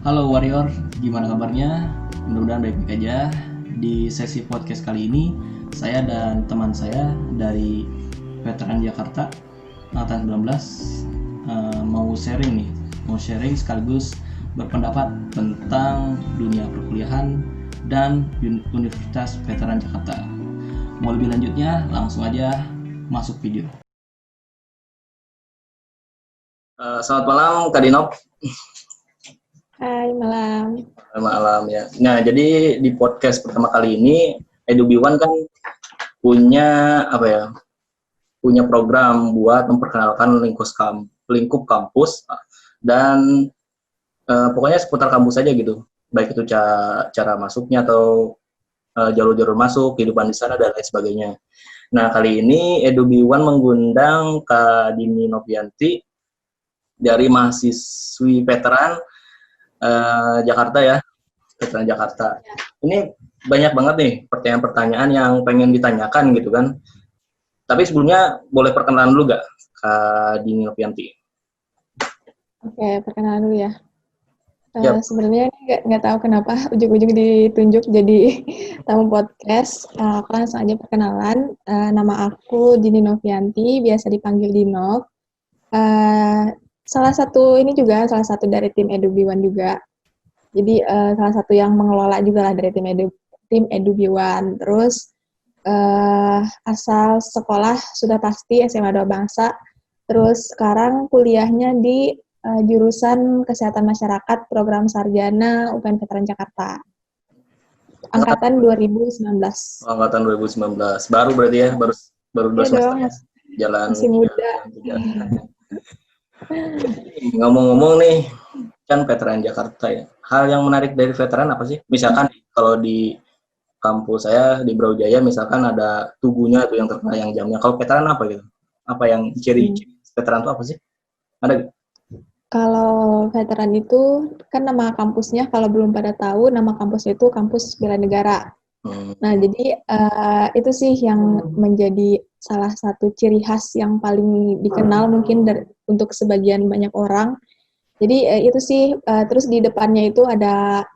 Halo Warrior, gimana kabarnya? Mudah-mudahan baik-baik aja. Di sesi podcast kali ini, saya dan teman saya dari Veteran Jakarta Angkatan 19 mau sharing sekaligus berpendapat tentang dunia perkuliahan dan Universitas Veteran Jakarta. Mau lebih lanjutnya, langsung aja masuk video. Selamat malam Kak Dinop. Hai, malam. Malam ya. Nah, jadi di podcast pertama kali ini EduBi1 kan punya punya program buat memperkenalkan lingkup kampus dan pokoknya seputar kampus aja gitu. Baik itu cara masuknya atau jalur-jalur masuk, kehidupan di sana dan lain sebagainya. Nah, kali ini EduBi1 mengundang Kak Dini Novianti dari mahasiswi veteran Jakarta ya, Veteran Jakarta. Ini banyak banget nih pertanyaan-pertanyaan yang pengen ditanyakan gitu kan. Tapi sebelumnya boleh perkenalan dulu gak Kak Dini Novianti? Oke, perkenalan dulu ya. Yep. Sebenarnya nggak tahu kenapa ujung-ujung ditunjuk jadi tamu podcast. Aku langsung aja perkenalan. Nama aku Dini Novianti, biasa dipanggil Dinov. Salah satu dari tim EduBi1 juga. Jadi salah satu yang mengelola juga lah dari tim EduBi1. Terus asal sekolah sudah pasti SMA 2 Bangsa. Terus sekarang kuliahnya di jurusan Kesehatan Masyarakat Program Sarjana UPN Veteran Jakarta. Angkatan 2019. Angkatan 2019. Baru berarti ya, baru 2 semester ya. Jalan masih muda. Ngomong-ngomong nih, kan Veteran Jakarta ya. Hal yang menarik dari veteran apa sih? Misalkan kalau di kampus saya di Brawijaya misalkan ada tugunya tuh yang terkenal yang jamnya. Kalau veteran apa gitu? Apa yang ciri veteran itu apa sih? Ada gak? Kalau veteran itu kan nama kampusnya, kalau belum pada tahu, nama kampusnya itu Kampus Bela Negara. Nah, jadi itu sih yang menjadi salah satu ciri khas yang paling dikenal mungkin untuk sebagian banyak orang. Jadi itu sih, terus di depannya itu ada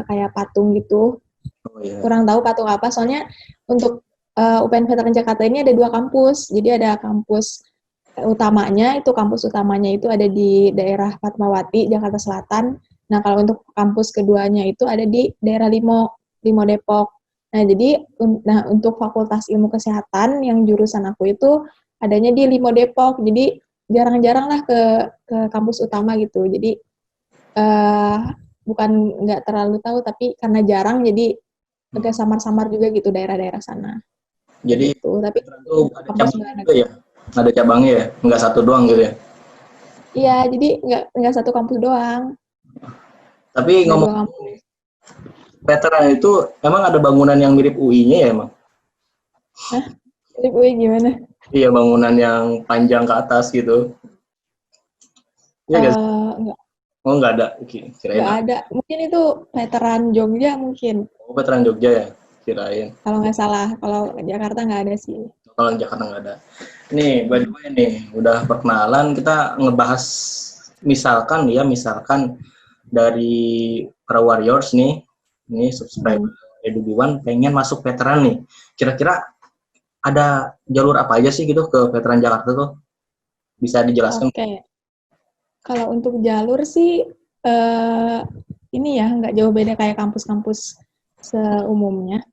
kayak patung gitu. Kurang tahu patung apa, soalnya untuk UPN Veteran Jakarta ini ada 2 kampus. Jadi ada kampus utamanya itu ada di daerah Fatmawati, Jakarta Selatan. Nah, kalau untuk kampus keduanya itu ada di daerah Limo Depok. Nah, jadi untuk Fakultas Ilmu Kesehatan yang jurusan aku itu adanya di Limo Depok. Jadi jarang-jarang lah ke kampus utama gitu. Jadi bukan nggak terlalu tahu, tapi karena jarang jadi agak samar-samar juga gitu daerah-daerah sana. Jadi gitu. Tapi itu ada cabang juga ya? Ada cabangnya ya? Nggak satu doang gitu ya? Iya, jadi nggak satu kampus doang. Tapi ngomong veteran itu emang ada bangunan yang mirip UI-nya ya emang? Hah? Mirip UI gimana? Iya, bangunan yang panjang ke atas gitu. Iya Enggak. Oh, nggak ada. Kirain Nggak ada. Mungkin itu veteran Jogja mungkin. Oh, veteran Jogja ya? Kirain. Kalau nggak salah. Kalau Jakarta nggak ada sih. Kalau Jakarta nggak ada. Nih, by the way nih, udah perkenalan, kita ngebahas misalkan dari para warriors nih, ini subscriber EduBi1 pengen masuk veteran nih. Kira-kira ada jalur apa aja sih gitu ke veteran Jakarta tuh? Bisa dijelaskan? Oke. Kalau untuk jalur sih, ini ya nggak jauh beda kayak kampus-kampus seumumnya.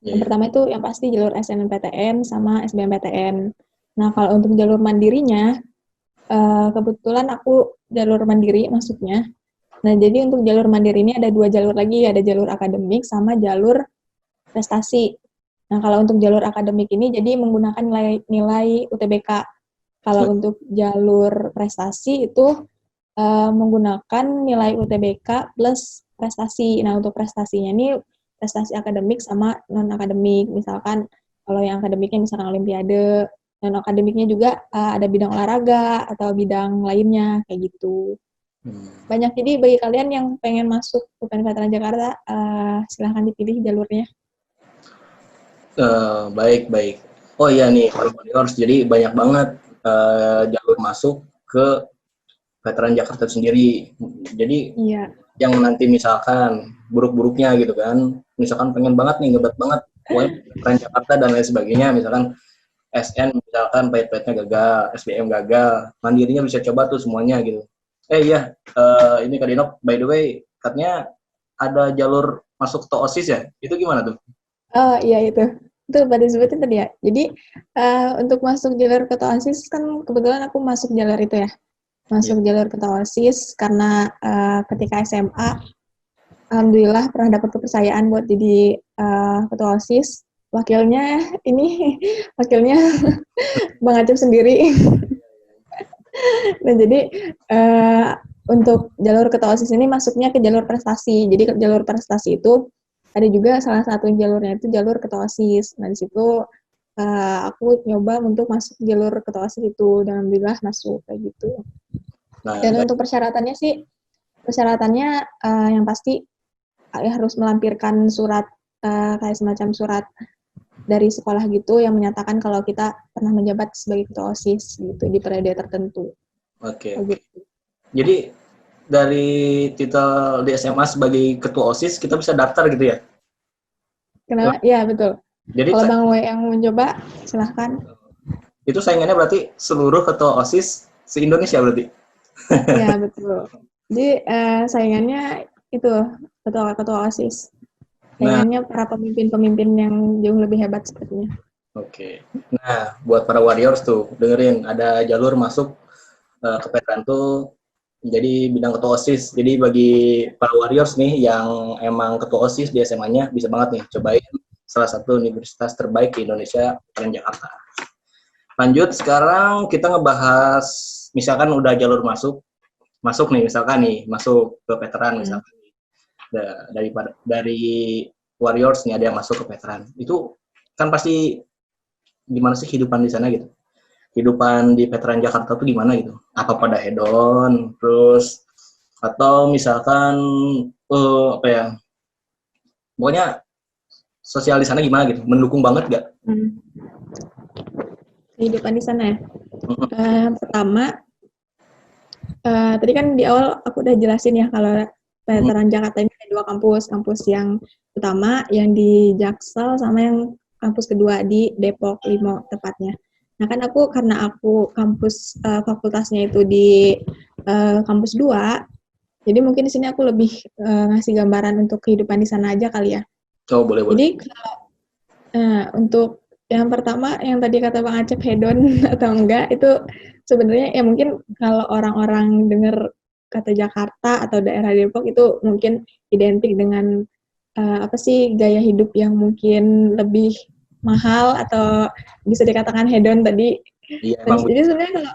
Yang pertama itu yang pasti jalur SNMPTN sama SBMPTN. Nah, kalau untuk jalur mandirinya, kebetulan aku jalur mandiri masuknya. Nah, jadi untuk jalur mandiri ini ada 2 jalur lagi, ada jalur akademik sama jalur prestasi. Nah, kalau untuk jalur akademik ini jadi menggunakan nilai UTBK. Kalau untuk jalur prestasi itu menggunakan nilai UTBK plus prestasi. Nah, untuk prestasinya ini prestasi akademik sama non-akademik. Misalkan kalau yang akademiknya misalkan olimpiade, non-akademiknya juga ada bidang olahraga atau bidang lainnya, kayak gitu. Banyak, jadi bagi kalian yang pengen masuk UPN Veteran Jakarta, silahkan dipilih jalurnya. Baik. Oh iya nih, harus jadi banyak banget jalur masuk ke Veteran Jakarta sendiri. Jadi yang nanti misalkan buruk-buruknya gitu kan, misalkan pengen banget nih, ngebat banget, pokoknya Trans Jakarta dan lain sebagainya, misalkan SN misalkan pahit-pahitnya gagal, SBM gagal, mandirinya bisa coba tuh semuanya gitu. Iya, ini Kak Dinok, by the way, katanya ada jalur masuk ke OSIS ya, itu gimana tuh? Oh iya itu pada disebutin tadi ya. Jadi untuk masuk jalur ketua OSIS kan kebetulan aku masuk jalur itu ya. Masuk jalur ketua OSIS karena ketika SMA alhamdulillah pernah dapat kepercayaan buat jadi ketua OSIS. Wakilnya Bang Acep sendiri. Nah jadi untuk jalur ketua OSIS ini masuknya ke jalur prestasi. Jadi jalur prestasi itu ada juga salah satu jalurnya itu jalur ketua OSIS. Nah di situ aku nyoba untuk masuk jalur ketua OSIS itu dan alhamdulillah masuk kayak gitu. Nah, Dan untuk persyaratannya yang pasti harus melampirkan surat kayak semacam surat dari sekolah gitu yang menyatakan kalau kita pernah menjabat sebagai ketua OSIS gitu di periode tertentu. Oke. Gitu. Jadi dari titel di SMA sebagai ketua OSIS kita bisa daftar gitu ya? Kenapa? Ya betul. Jadi kalau Bang Wei yang mencoba silahkan. Itu saingannya berarti seluruh ketua OSIS se-Indonesia berarti? Ya betul. Jadi saingannya itu ketua OSIS. Saingannya para pemimpin-pemimpin yang jauh lebih hebat sepertinya. Oke. Nah, buat para warriors tuh, dengerin ada jalur masuk ke veteran tuh menjadi bidang ketua OSIS. Jadi bagi para warriors nih yang emang ketua OSIS di SMA-nya bisa banget nih cobain salah satu universitas terbaik di Indonesia, Trans Jakarta. Lanjut, sekarang kita ngebahas misalkan udah jalur masuk nih misalkan nih masuk ke veteran misalkan dari warriors nih ada yang masuk ke veteran. Itu kan pasti gimana sih kehidupan di sana gitu? Kehidupan di veteran Jakarta tuh gimana gitu? Apa pada hedon, terus atau misalkan apa ya? Pokoknya sosial di sana gimana gitu? Mendukung banget gak? Kehidupan di sana ya. Pertama, tadi kan di awal aku udah jelasin ya kalau veteran Jakarta ini ada 2 kampus yang utama yang di Jaksel sama yang kampus kedua di Depok Limo tepatnya. Nah kan karena aku kampus fakultasnya itu di kampus 2, jadi mungkin di sini aku lebih ngasih gambaran untuk kehidupan di sana aja kali ya. Oh boleh. Jadi untuk yang pertama yang tadi kata Bang Acep hedon atau enggak itu sebenarnya ya mungkin kalau orang-orang dengar kata Jakarta atau daerah Depok itu mungkin identik dengan apa sih gaya hidup yang mungkin lebih mahal atau bisa dikatakan hedon tadi. Iya, Jadi sebenarnya kalau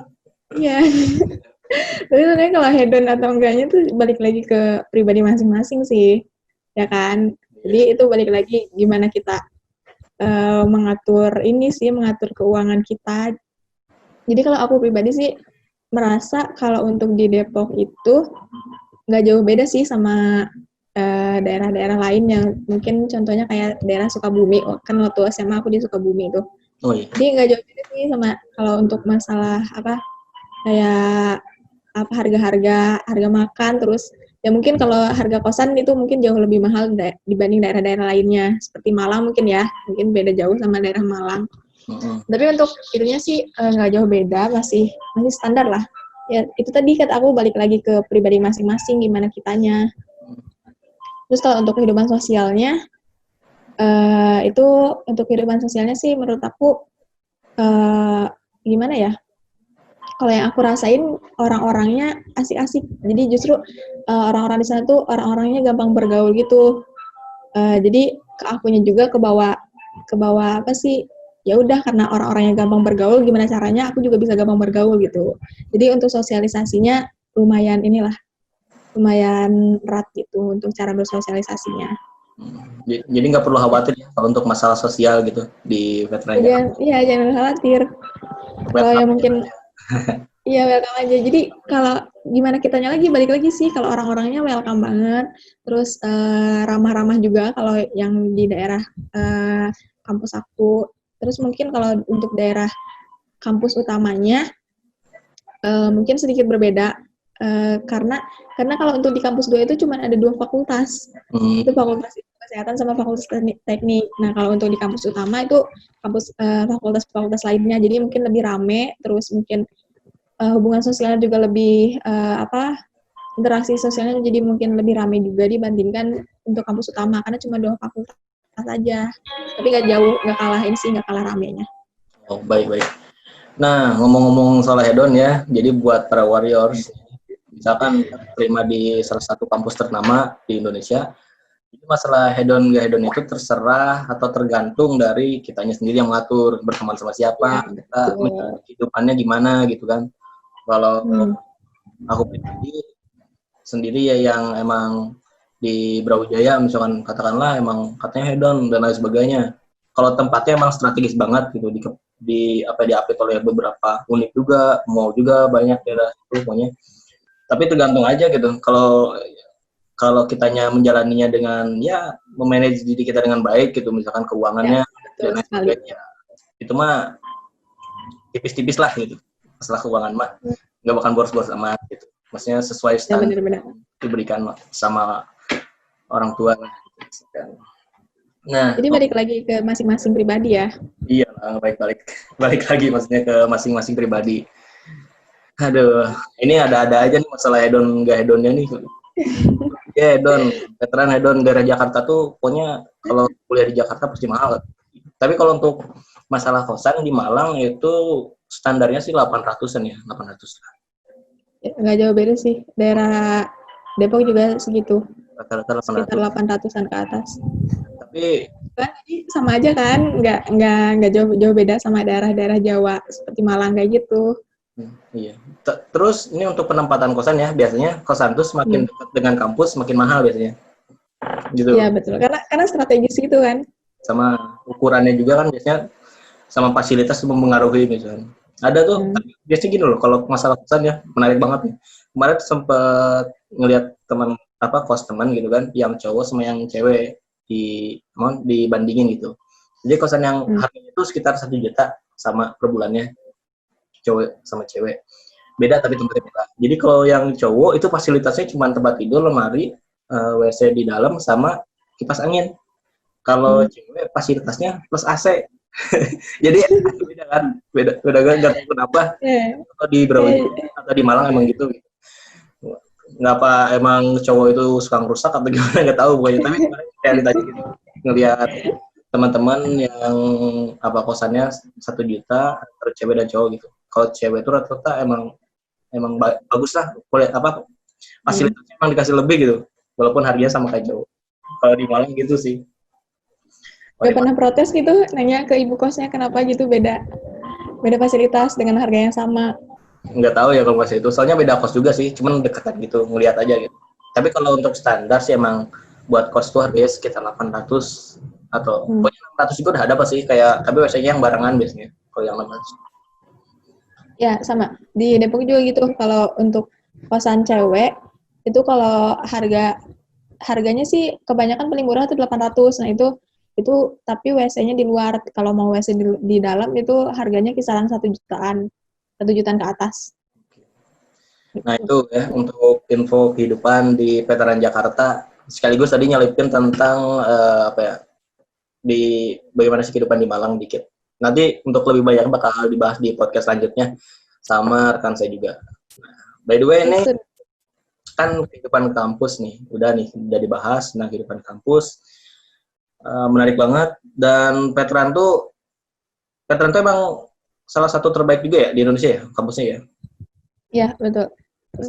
tapi sebenarnya kalau hedon atau enggaknya itu balik lagi ke pribadi masing-masing sih, ya kan. Jadi itu balik lagi gimana kita mengatur keuangan kita. Jadi kalau aku pribadi sih merasa kalau untuk di Depok itu nggak jauh beda sih sama daerah-daerah lain yang mungkin contohnya kayak daerah Sukabumi. Kan waktu SMA aku di Sukabumi itu. Oh, iya. Jadi nggak jauh beda sih sama kalau untuk masalah kayak harga makan, terus ya mungkin kalau harga kosan itu mungkin jauh lebih mahal dibanding daerah-daerah lainnya seperti Malang mungkin beda jauh sama daerah Malang. Tapi untuk itunya sih nggak jauh beda, masih standar lah. Ya itu tadi kata aku balik lagi ke pribadi masing-masing gimana kitanya. Terus kalau untuk kehidupan sosialnya itu untuk kehidupan sosialnya sih menurut aku gimana ya? Kalau yang aku rasain orang-orangnya asik-asik. Jadi justru orang-orang di sana tuh orang-orangnya gampang bergaul gitu. Jadi ke akunya juga ke bawah apa sih? Ya udah karena orang-orangnya gampang bergaul, gimana caranya aku juga bisa gampang bergaul gitu. Jadi untuk sosialisasinya lumayan erat gitu untuk cara bersosialisasinya. Jadi nggak perlu khawatir ya kalau untuk masalah sosial gitu di veteran Jakarta. Iya, jangan khawatir. Kalau yang mungkin iya welcome aja. Jadi kalau gimana kitanya lagi balik lagi sih kalau orang-orangnya welcome banget, terus ramah-ramah juga kalau yang di daerah kampus aku. Terus mungkin kalau untuk daerah kampus utamanya mungkin sedikit berbeda. Karena kalau untuk di kampus 2 itu cuma ada 2 fakultas. Itu fakultas kesehatan sama fakultas teknik. Nah, kalau untuk di kampus utama itu fakultas lainnya. Jadi mungkin lebih rame, terus mungkin hubungan sosialnya juga lebih interaksi sosialnya jadi mungkin lebih rame juga dibandingkan untuk kampus utama karena cuma 2 fakultas saja. Tapi nggak kalah ramenya. Oh, baik. Nah, ngomong-ngomong soal hedon ya, jadi buat para warriors, misalkan terima di salah satu kampus ternama di Indonesia, jadi masalah hedon gak hedon itu terserah atau tergantung dari kitanya sendiri yang mengatur berteman sama siapa, kita kehidupannya gimana gitu kan. Kalau aku pribadi sendiri ya yang emang di Brawijaya misalkan katakanlah emang katanya hedon dan lain sebagainya. Kalau tempatnya emang strategis banget gitu diapit oleh beberapa unit juga, mall juga banyak daerah itu pokoknya. Tapi tergantung aja gitu. Kalau kitanya menjalaninya dengan ya memanage diri kita dengan baik gitu, misalkan keuangannya dan lain sebagainya. Itu mah tipis-tipis lah gitu. Masalah keuangan mah nggak bakal boros-boros amat gitu. Maksudnya sesuai standar diberikan sama orang tua. Nah, jadi balik lagi ke masing-masing pribadi ya. Iya, balik lagi maksudnya ke masing-masing pribadi. Aduh, ini ada-ada aja nih masalah hedon nggak hedonnya nih. Ya hedon, veteran hedon daerah Jakarta tuh pokoknya kalau kuliah di Jakarta pasti mahal. Tapi kalau untuk masalah kosan di Malang itu standarnya sih 800-an ya, 800. Nggak jauh beda sih, daerah Depok juga segitu. Rata-rata 800. Sekitar 800-an ke atas. Tapi sama aja kan, nggak jauh beda sama daerah-daerah Jawa seperti Malang kayak gitu. Iya. Terus ini untuk penempatan kosan ya, biasanya kosan tuh semakin dekat dengan kampus semakin mahal biasanya. Gitu. Iya betul, karena strategis gitu kan. Sama ukurannya juga kan biasanya sama fasilitas mempengaruhi misalnya. Ada tuh biasanya gini loh, kalau masalah kosan ya menarik banget nih. Kemarin sempet ngelihat teman kos teman gitu kan, yang cowok sama yang cewek dibandingin gitu. Jadi kosan yang harganya itu sekitar 1 juta sama per bulannya, cowok sama cewek. Beda tapi tempatnya beda. Jadi kalau yang cowok itu fasilitasnya cuma tempat tidur, lemari, WC di dalam sama kipas angin. Kalau cewek fasilitasnya plus AC. Jadi beda kan? Beda kan? Nggak tahu kenapa. Atau di Brawijaya atau di Malang emang gitu. Nggak apa emang cowok itu suka ngerusak atau gimana nggak tahu pokoknya. Tapi realitanya gitu. Ngelihat teman-teman yang kosannya 1 juta antara cewek dan cowok gitu. Kalau cewek itu rata-rata emang bagus lah, fasilitasnya emang dikasih lebih gitu, walaupun harganya sama kayak cowok. Kalau di Malang gitu sih. Gak pernah protes gitu, nanya ke ibu kosnya kenapa gitu beda fasilitas dengan harga yang sama? Nggak tahu ya kalau masih itu, soalnya beda kos juga sih, cuman dekat gitu, ngeliat aja gitu. Tapi kalau untuk standar sih emang buat kos tuh harganya sekitar 800 atau pokoknya 600 juga udah ada apa sih, kayak tapi biasanya yang barengan biasanya kalau yang 600. Ya sama, di Depok juga gitu. Kalau untuk kosan cewek itu kalau harganya sih kebanyakan paling murah tuh 800. Nah itu tapi WC-nya di luar. Kalau mau WC di dalam itu harganya kisaran 1 jutaan ke atas. Nah itu ya untuk info kehidupan di Veteran Jakarta. Sekaligus tadi nyelipin tentang di bagaimana sih kehidupan di Malang dikit. Nanti untuk lebih banyak bakal dibahas di podcast selanjutnya sama rekan saya juga. Nah, by the way ini kan kehidupan kampus nih, udah dibahas. Nah kehidupan kampus menarik banget, dan veteran tuh emang salah satu terbaik juga ya di Indonesia ya kampusnya ya. Iya betul.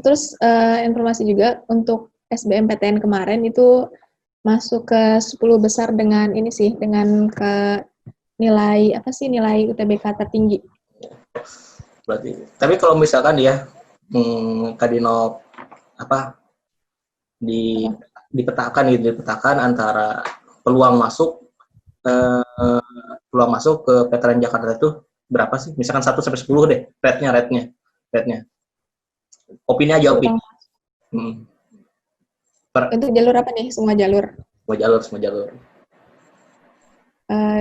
Terus informasi juga untuk SBMPTN kemarin itu masuk ke 10 besar dengan nilai UTBK tertinggi. Berarti, tapi kalau misalkan dia Kadino dipetakan antara peluang masuk ke Veteran Jakarta itu berapa sih? Misalkan 1-10 deh, rate-nya. Opini aja opini. Untuk jalur apa nih? Semua jalur. Semua jalur.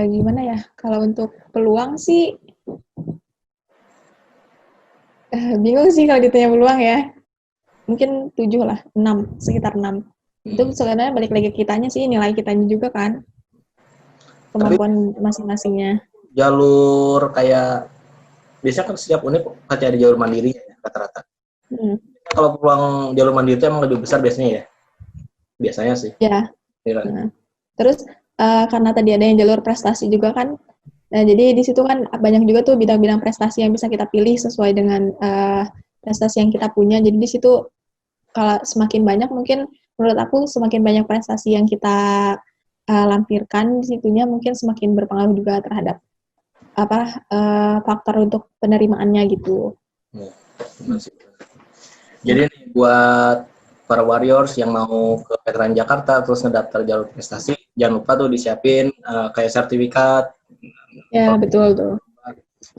Gimana ya? Kalau untuk peluang sih bingung sih kalau ditanya peluang ya. mungkin 7 lah, 6, sekitar 6. Itu sebenarnya balik lagi ke kitanya sih, nilai kitanya juga kan, Tapi kemampuan masing-masingnya. jalur kayak biasanya kan setiap univ pasti ada jalur mandiri ya, rata-rata. Kalau peluang jalur mandiri itu emang lebih besar biasanya ya? Biasanya sih. Ya. Iya. Nah, terus karena tadi ada yang jalur prestasi juga kan, nah jadi di situ kan banyak juga tuh bidang-bidang prestasi yang bisa kita pilih sesuai dengan prestasi yang kita punya. Jadi di situ kalau semakin banyak, mungkin menurut aku semakin banyak prestasi yang kita lampirkan di situnya, mungkin semakin berpengaruh juga terhadap faktor untuk penerimaannya gitu. Ya, jadi nih, buat para warriors yang mau ke Veteran Jakarta terus ngedaftar jalur prestasi, jangan lupa tuh disiapin kayak sertifikat. Ya, betul tuh.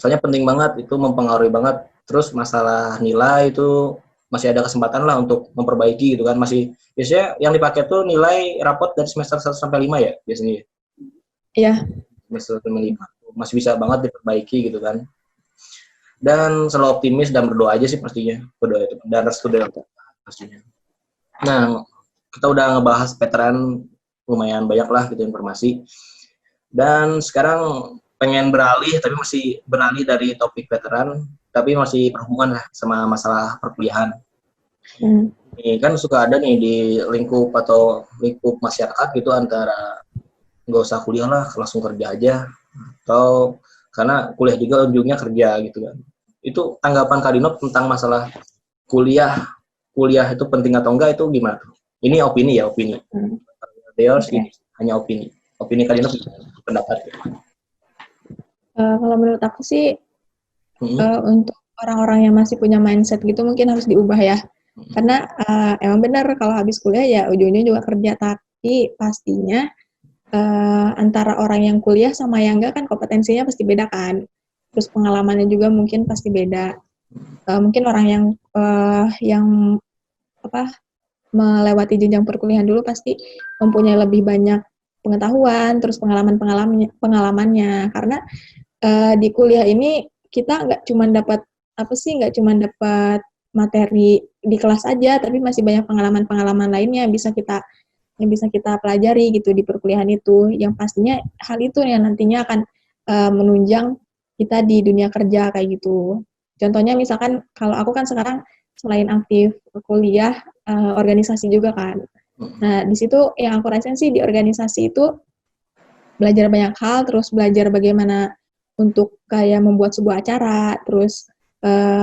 Soalnya penting banget, itu mempengaruhi banget. Terus masalah nilai itu masih ada kesempatan lah untuk memperbaiki gitu kan. Masih biasanya yang dipakai tuh nilai rapot dari semester 1 sampai 5 ya biasanya. Iya. Semester 5 masih bisa banget diperbaiki gitu kan. Dan selalu optimis dan berdoa aja sih pastinya. Berdoa itu dan restu dari pastinya. Nah, kita udah ngebahas veteran lumayan banyak lah gitu informasi. Dan sekarang pengen beralih, tapi masih beralih dari topik veteran, tapi masih berhubungan lah sama masalah perkuliahan. Ini kan suka ada nih di lingkup masyarakat gitu, antara nggak usah kuliah lah, langsung kerja aja, atau karena kuliah juga ujungnya kerja gitu kan. Itu tanggapan Kak Dino tentang masalah kuliah itu penting atau enggak, itu gimana? Ini opini ya, opini. Ini hanya opini. Opini Kak Dino, pendapat. Kalau menurut aku sih, untuk orang-orang yang masih punya mindset gitu mungkin harus diubah ya. Karena emang benar kalau habis kuliah ya ujung-ujungnya juga kerja, tapi pastinya antara orang yang kuliah sama yang enggak kan kompetensinya pasti beda kan. Terus pengalamannya juga mungkin pasti beda. Mungkin orang yang melewati jenjang perkuliahan dulu pasti mempunyai lebih banyak pengetahuan, terus pengalamannya. Karena di kuliah ini kita nggak cuma dapat materi di kelas aja, tapi masih banyak pengalaman-pengalaman lainnya yang bisa kita pelajari gitu di perkuliahan itu. Yang pastinya hal itu yang nantinya akan menunjang kita di dunia kerja kayak gitu. Contohnya misalkan kalau aku kan sekarang selain aktif kuliah, organisasi juga kan. Nah, di situ yang aku rasain sih di organisasi itu belajar banyak hal, terus belajar bagaimana untuk kayak membuat sebuah acara, terus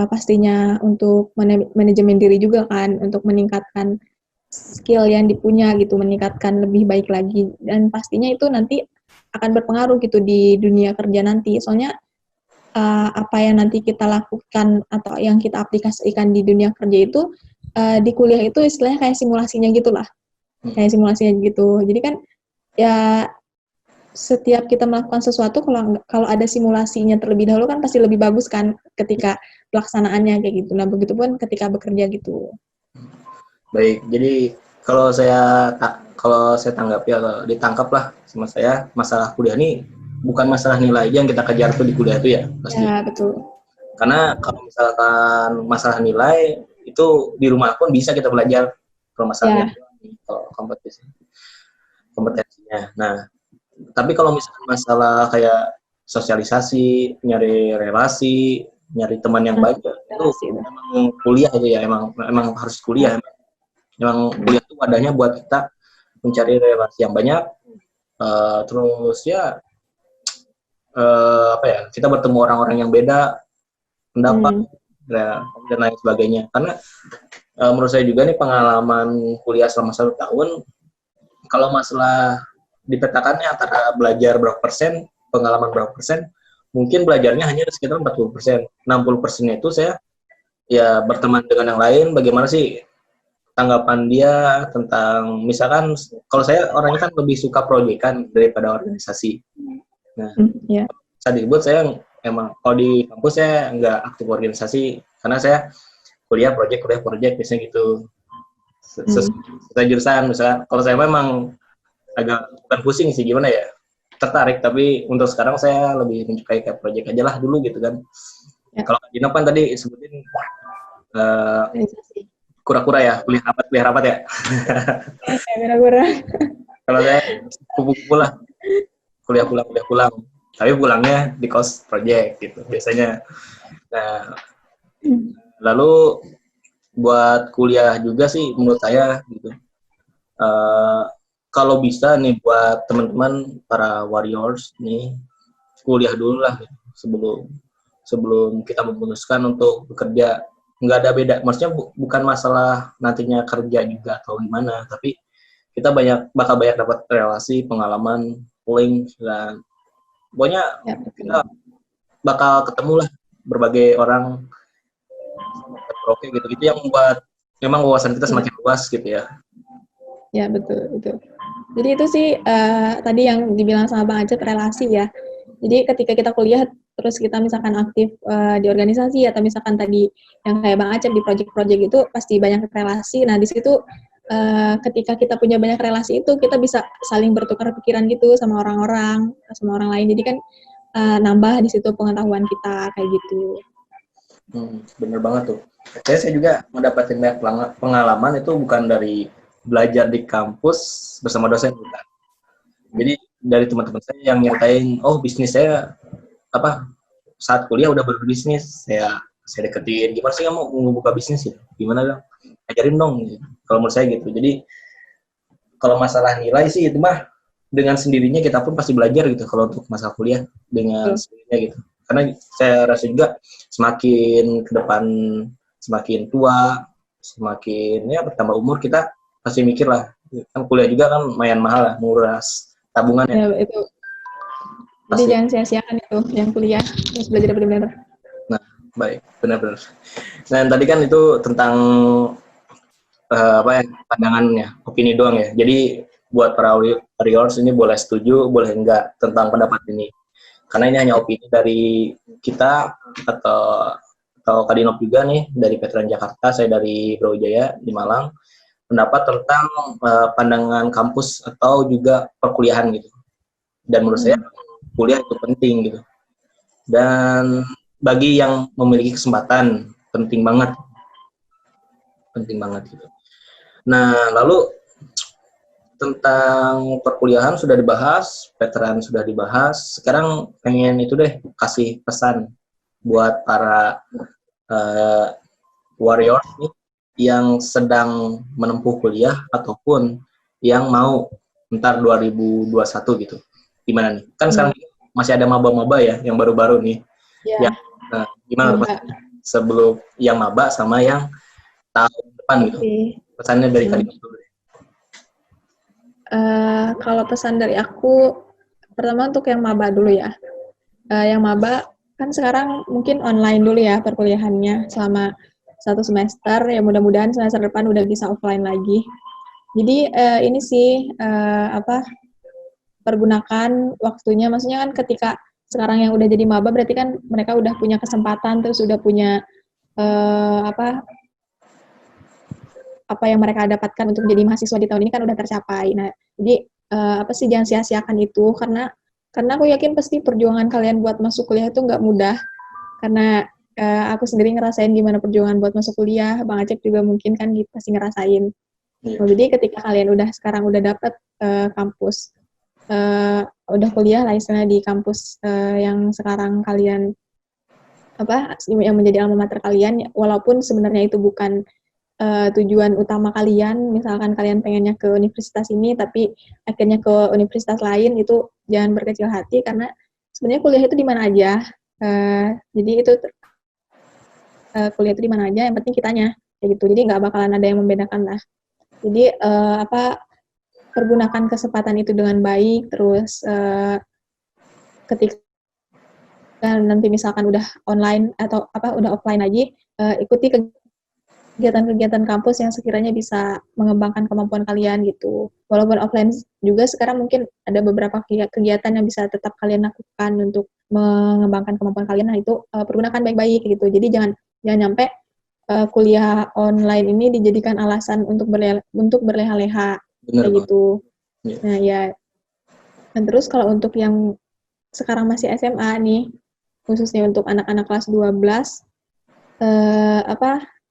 pastinya untuk manajemen diri juga kan, untuk meningkatkan skill yang dipunya gitu, meningkatkan lebih baik lagi, dan pastinya itu nanti akan berpengaruh gitu di dunia kerja nanti. Soalnya apa yang nanti kita lakukan atau yang kita aplikasikan di dunia kerja itu di kuliah itu istilahnya kayak simulasinya gitulah, kayak simulasinya gitu. Jadi kan ya setiap kita melakukan sesuatu, kalau ada simulasinya terlebih dahulu kan pasti lebih bagus kan ketika pelaksanaannya kayak gitu. Nah, begitupun ketika bekerja gitu. Baik, jadi kalau saya tanggapi atau ditangkap lah sama saya, masalah kuliah ini bukan masalah nilai aja yang kita kejar tuh di kuliah itu ya, pasti. Ya, betul. Karena kalau misalkan masalah nilai itu di rumah pun bisa kita belajar kalau masalahnya kalau kompetensinya. Nah, tapi kalau misalkan masalah kayak sosialisasi, nyari relasi, nyari teman yang baik, itu emang kuliah itu ya, emang harus kuliah. Emang kuliah itu wadahnya buat kita mencari relasi yang banyak, terus ya kita bertemu orang-orang yang beda pendapat dan lain sebagainya. Karena menurut saya juga nih, pengalaman kuliah selama 1 tahun, kalau masalah dipetakannya antara belajar berapa persen, pengalaman berapa persen, mungkin belajarnya hanya sekitar 40%. 60% itu saya ya berteman dengan yang lain. Bagaimana sih tanggapan dia tentang, misalkan kalau saya orangnya kan lebih suka proyekan daripada organisasi. Nah, saat disebut saya emang kalau di kampus saya nggak aktif organisasi karena saya kuliah project biasanya gitu. Sesuai jurusan, misalkan kalau saya memang agak bukan pusing sih, gimana ya, tertarik, tapi untuk sekarang saya lebih menyukai kayak project aja lah dulu gitu kan. Kalau Dino kan tadi sebutin kura-kura ya, kuliah rapat ya. Kura-kura. Kalau saya kupu-kupu lah, kuliah pulang. Tapi pulangnya di kos project gitu biasanya. Nah, lalu buat kuliah juga sih menurut saya gitu. Eh, kalau bisa nih buat teman-teman para warriors nih kuliah dulu lah gitu, sebelum kita memutuskan untuk bekerja. Nggak ada beda, maksudnya bukan masalah nantinya kerja juga atau gimana, tapi kita bakal banyak dapat relasi, pengalaman, link, dan pokoknya Ya, kita betul. bakal ketemu lah berbagai orang oke gitu. Itu yang membuat memang wawasan kita semakin luas gitu ya. Ya, betul itu. Jadi itu sih tadi yang dibilang sama Bang Acep, relasi ya. Jadi ketika kita kuliah terus kita misalkan aktif di organisasi atau misalkan tadi yang kayak Bang Acep di project-project itu pasti banyak relasi. Nah, di situ ketika kita punya banyak relasi itu kita bisa saling bertukar pikiran gitu sama orang-orang, sama orang lain. Jadi kan nambah di situ pengetahuan kita kayak gitu. Bener banget tuh. Saya juga mendapatkan banyak pengalaman itu bukan dari belajar di kampus bersama dosen, bukan. Jadi dari teman-teman saya yang nyatain, oh bisnis saya apa saat kuliah udah berbisnis, saya deketin, gimana sih kamu mau buka bisnis ya? Gimana dong? Ajarin dong. Gitu. Kalau menurut saya gitu. Jadi kalau masalah nilai sih itu mah dengan sendirinya kita pun pasti belajar gitu kalau untuk masalah kuliah dengan sendirinya gitu. Karena saya rasa juga semakin ke depan semakin tua, semakin ya bertambah umur kita pasti mikir lah. Kan kuliah juga kan lumayan mahal lah, menguras tabungan ya. Ya, itu. Jadi Pasti. jangan sia-siakan itu yang kuliah, harus belajar benar-benar. Nah, baik, benar-benar. Nah, tadi kan itu tentang apa ya pandangannya, opini doang ya. Jadi buat para warriors ini boleh setuju, boleh enggak tentang pendapat ini. Karena ini hanya opini dari kita atau Kadinop juga nih dari Veteran Jakarta, saya dari Brawijaya di Malang, pendapat tentang pandangan kampus atau juga perkuliahan gitu. Dan menurut saya kuliah itu penting gitu. Dan bagi yang memiliki kesempatan penting banget gitu. Nah, lalu tentang perkuliahan sudah dibahas, veteran sudah dibahas. Sekarang pengen itu deh kasih pesan buat para warriors nih yang sedang menempuh kuliah ataupun yang mau ntar 2021 gitu. Gimana nih? Kan sekarang masih ada maba-maba ya yang baru-baru nih. Ya. Nah, gimana sebelum yang maba sama yang tahun depan gitu? Pesannya dari Kadinop dulu. Kalau pesan dari aku, pertama untuk yang maba dulu ya. Yang maba kan sekarang mungkin online dulu ya perkuliahannya selama 1 semester. Ya mudah-mudahan semester depan udah bisa offline lagi. Jadi ini sih pergunakan waktunya. Maksudnya kan ketika sekarang yang udah jadi maba berarti kan mereka udah punya kesempatan, terus udah punya apa yang mereka dapatkan untuk jadi mahasiswa di tahun ini kan udah tercapai. Nah, jadi jangan sia-siakan itu karena aku yakin pasti perjuangan kalian buat masuk kuliah itu nggak mudah. Karena aku sendiri ngerasain gimana perjuangan buat masuk kuliah, Bang Acep juga mungkin kan pasti ngerasain. Nah, jadi ketika kalian udah dapat kampus, udah kuliah lah istilahnya di kampus yang sekarang kalian yang menjadi alma mater kalian, walaupun sebenarnya itu bukan tujuan utama kalian, misalkan kalian pengennya ke universitas ini tapi akhirnya ke universitas lain, itu jangan berkecil hati karena sebenarnya kuliah itu di mana aja. Jadi itu kuliah itu di mana aja, yang penting kitanya kayak gitu. Jadi nggak bakalan ada yang membedakan lah. Jadi pergunakan kesempatan itu dengan baik, terus ketika nanti misalkan udah online atau udah offline lagi, ikuti kegiatan-kegiatan kampus yang sekiranya bisa mengembangkan kemampuan kalian gitu. Walaupun offline juga sekarang mungkin ada beberapa kegiatan yang bisa tetap kalian lakukan untuk mengembangkan kemampuan kalian. Nah, itu pergunakan baik-baik gitu. Jadi jangan sampai kuliah online ini dijadikan alasan untuk berleha-leha kayak gitu. Nah, ya. Dan terus kalau untuk yang sekarang masih SMA nih, khususnya untuk anak-anak kelas 12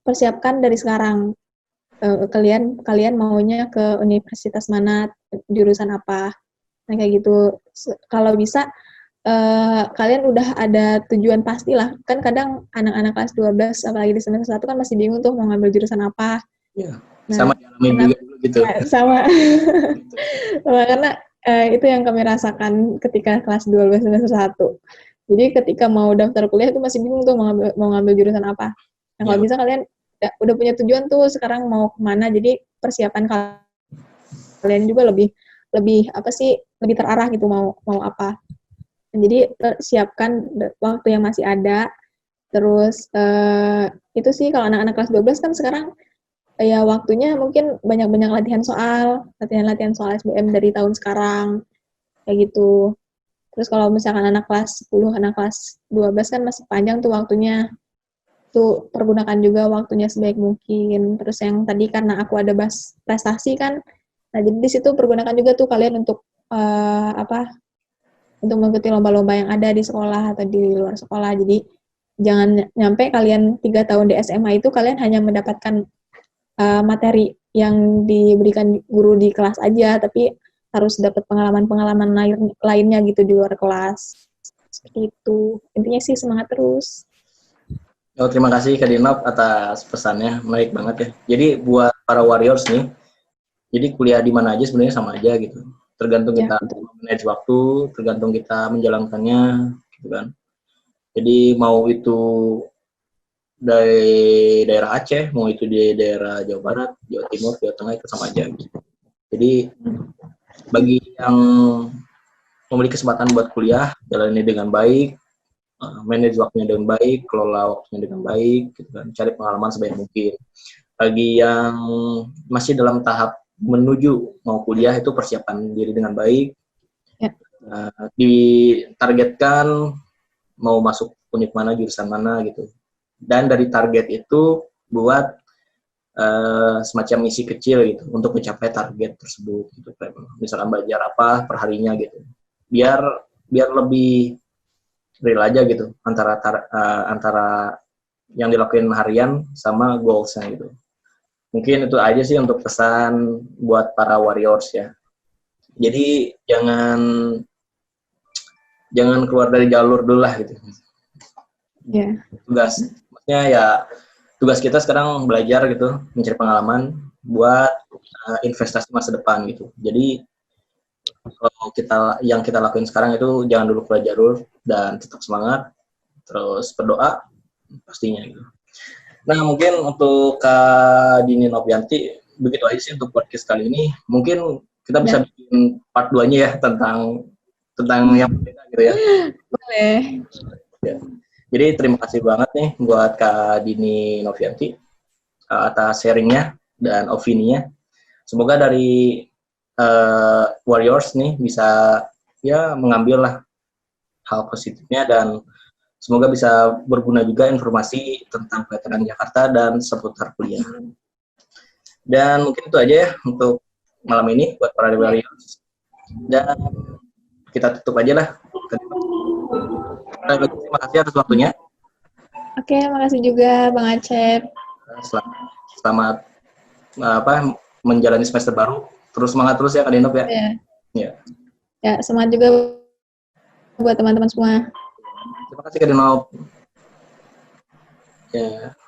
persiapkan dari sekarang. kalian maunya ke universitas mana, jurusan apa. Nah, kayak gitu. Kalau bisa kalian udah ada tujuan pasti lah. Kan kadang anak-anak kelas 12 apalagi di semester 1 kan masih bingung tuh mau ngambil jurusan apa. Iya. Nah, Sama dialamin juga dulu gitu. sama karena itu yang kami rasakan ketika kelas 12 semester 1. Jadi ketika mau daftar kuliah itu masih bingung tuh mau ngambil jurusan apa. Nah, kalau bisa kalian udah punya tujuan tuh sekarang mau kemana, jadi persiapan kalian juga lebih apa sih, lebih terarah gitu mau apa. Jadi siapkan waktu yang masih ada. Terus itu sih kalau anak-anak kelas 12 kan sekarang ya waktunya mungkin banyak-banyak latihan soal SBM dari tahun sekarang kayak gitu. Terus kalau misalkan anak kelas 10, anak kelas 12 kan masih panjang tuh waktunya. Tuh pergunakan juga waktunya sebaik mungkin. Terus yang tadi karena aku ada bahas prestasi kan, nah jadi di situ pergunakan juga tuh kalian untuk untuk mengikuti lomba-lomba yang ada di sekolah atau di luar sekolah. Jadi jangan nyampe kalian 3 tahun di SMA itu kalian hanya mendapatkan materi yang diberikan guru di kelas aja, tapi harus dapat pengalaman-pengalaman lainnya gitu di luar kelas. Seperti itu. Intinya sih semangat terus. Oh, terima kasih Kak Dinov atas pesannya, menarik banget ya. Jadi buat para warriors nih, jadi kuliah di mana aja sebenarnya sama aja gitu. Tergantung kita manage waktu, tergantung kita menjalankannya, gitu kan. Jadi mau itu dari daerah Aceh, mau itu di daerah Jawa Barat, Jawa Timur, Jawa Tengah itu sama aja. Gitu. Jadi bagi yang memiliki kesempatan buat kuliah, jalani dengan baik, manage waktunya dengan baik, kelola waktunya dengan baik, gitu kan. Cari pengalaman sebanyak mungkin. Bagi yang masih dalam tahap menuju mau kuliah itu persiapan diri dengan baik. Ya. Ditargetkan mau masuk univ mana, jurusan mana gitu. Dan dari target itu buat semacam misi kecil gitu untuk mencapai target tersebut gitu. Misalkan belajar apa perharinya gitu. Biar lebih real aja gitu antara yang dilakuin harian sama goals-nya gitu. Mungkin itu aja sih untuk pesan buat para warriors ya. Jadi jangan keluar dari jalur dulu lah gitu. Yeah. Maksudnya ya tugas kita sekarang belajar gitu, mencari pengalaman buat investasi masa depan gitu. Jadi kalau yang kita lakuin sekarang itu jangan dulu keluar jalur dan tetap semangat, terus berdoa pastinya gitu. Nah, mungkin untuk Kak Dini Novianti, begitu aja sih untuk podcast kali ini. Mungkin kita bisa bikin part 2-nya ya, tentang yang berbeda gitu ya. Boleh. Ya. Jadi terima kasih banget nih buat Kak Dini Novianti atas sharingnya dan opininya. Semoga dari Warriors nih bisa ya mengambil lah hal positifnya dan semoga bisa berguna juga informasi tentang veteran Jakarta dan seputar kuliah. Dan mungkin itu aja ya untuk malam ini buat para Warriors. Dan kita tutup aja lah. Terima kasih atas waktunya. Oke, makasih juga Bang Acep. Selamat menjalani semester baru. Terus semangat terus ya Kak Dinov ya. Ya. Ya, semangat juga buat teman-teman semua. Terima kasih Kak Dinov. Ya.